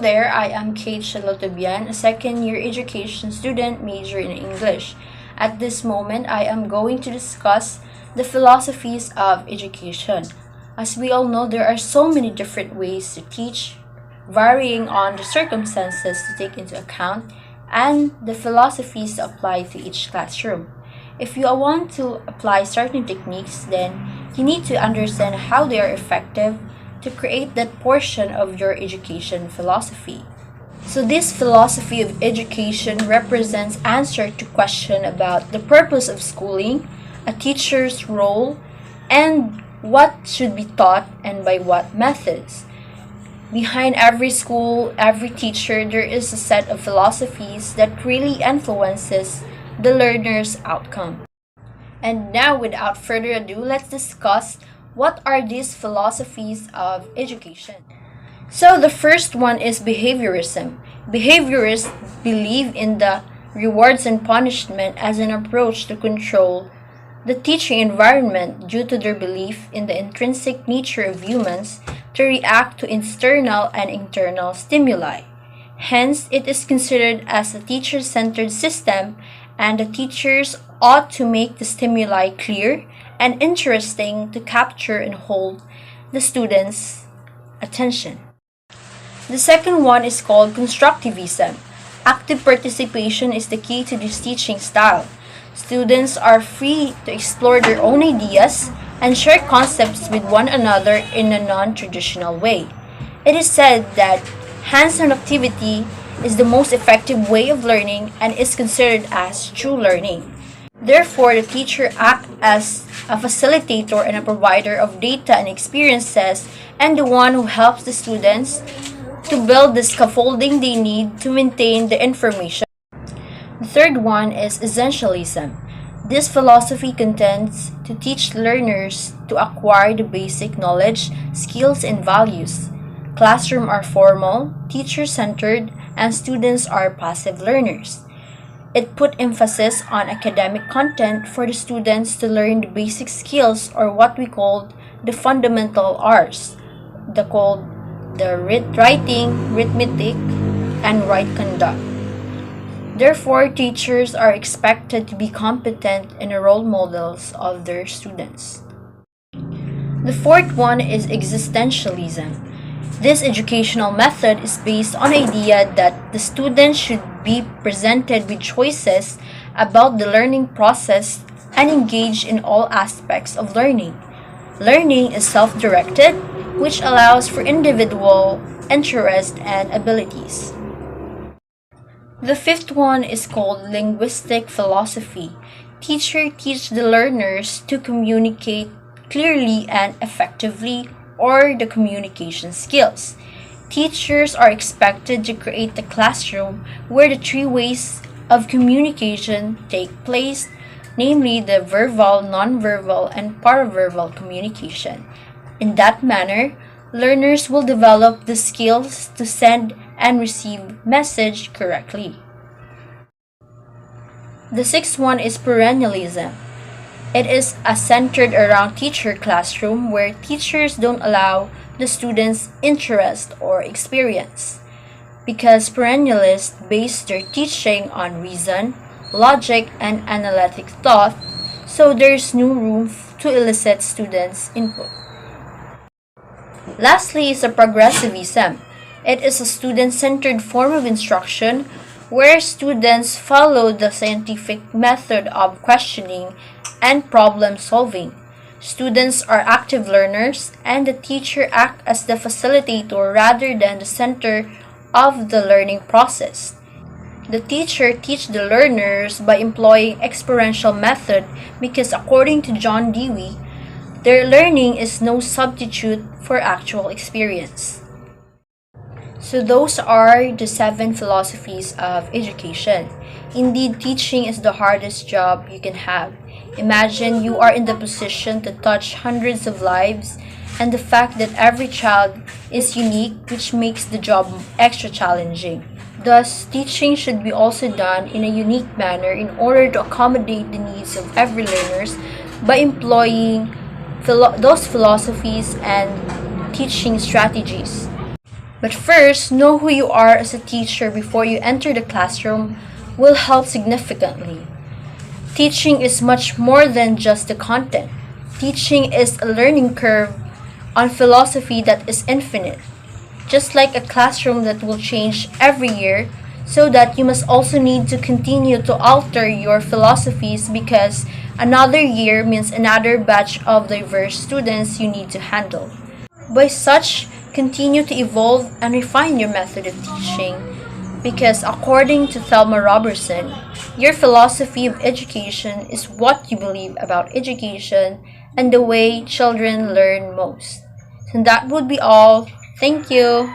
there, I am Kate Shalotubian, a second-year education student major in English. At this moment, I am going to discuss the philosophies of education. As we all know, there are so many different ways to teach, varying on the circumstances to take into account and the philosophies to apply to each classroom. If you want to apply certain techniques, then you need to understand how they are effective to create that portion of your education philosophy. So this philosophy of education represents answer to question about the purpose of schooling, a teacher's role, and what should be taught and by what methods. Behind every school, every teacher, there is a set of philosophies that really influences the learner's outcome. And now, without further ado, let's discuss what are these philosophies of education. So the first one is behaviorism. Behaviorists believe in the rewards and punishment as an approach to control the teaching environment due to their belief in the intrinsic nature of humans to react to external and internal stimuli. Hence, it is considered as a teacher-centered system, and the teachers ought to make the stimuli clear and interesting to capture and hold the students' attention. The second one is called constructivism. Active participation is the key to this teaching style. Students are free to explore their own ideas and share concepts with one another in a non-traditional way. It is said that hands-on activity is the most effective way of learning and is considered as true learning. Therefore, the teacher acts as a facilitator and a provider of data and experiences, and the one who helps the students to build the scaffolding they need to maintain the information. The third one is essentialism. This philosophy contends to teach learners to acquire the basic knowledge, skills, and values. Classrooms are formal, teacher-centered, and students are passive learners. It put emphasis on academic content for the students to learn the basic skills, or what we call the fundamental arts, writing, arithmetic, and right conduct. Therefore, teachers are expected to be competent and role models of their students. The fourth one is existentialism. This educational method is based on the idea that the student should be presented with choices about the learning process and engage in all aspects of learning. Learning is self-directed, which allows for individual interest and abilities. The fifth one is called linguistic philosophy. Teachers teach the learners to communicate clearly and effectively, or the communication skills. Teachers are expected to create a classroom where the three ways of communication take place, namely the verbal, nonverbal, and paraverbal communication. In that manner, learners will develop the skills to send and receive message correctly. The sixth one is perennialism. It is centered around teacher classroom where teachers don't allow the students' interest or experience, because perennialists base their teaching on reason, logic, and analytic thought, so there's no room to elicit students' input. Lastly is progressivism. It is a student-centered form of instruction where students follow the scientific method of questioning and problem solving. Students are active learners, and the teacher acts as the facilitator rather than the center of the learning process. The teacher teaches the learners by employing experiential method because, according to John Dewey, their learning is no substitute for actual experience. So those are the 7 philosophies of education. Indeed, teaching is the hardest job you can have. Imagine you are in the position to touch hundreds of lives, and the fact that every child is unique, which makes the job extra challenging. Thus, teaching should be also done in a unique manner in order to accommodate the needs of every learners by employing those philosophies and teaching strategies. But first, know who you are as a teacher before you enter the classroom will help significantly. Teaching is much more than just the content. Teaching is a learning curve on philosophy that is infinite. Just like a classroom that will change every year, so that you must also need to continue to alter your philosophies because another year means another batch of diverse students you need to handle. By such, continue to evolve and refine your method of teaching because according to Thelma Robertson, your philosophy of education is what you believe about education and the way children learn most. And that would be all. Thank you.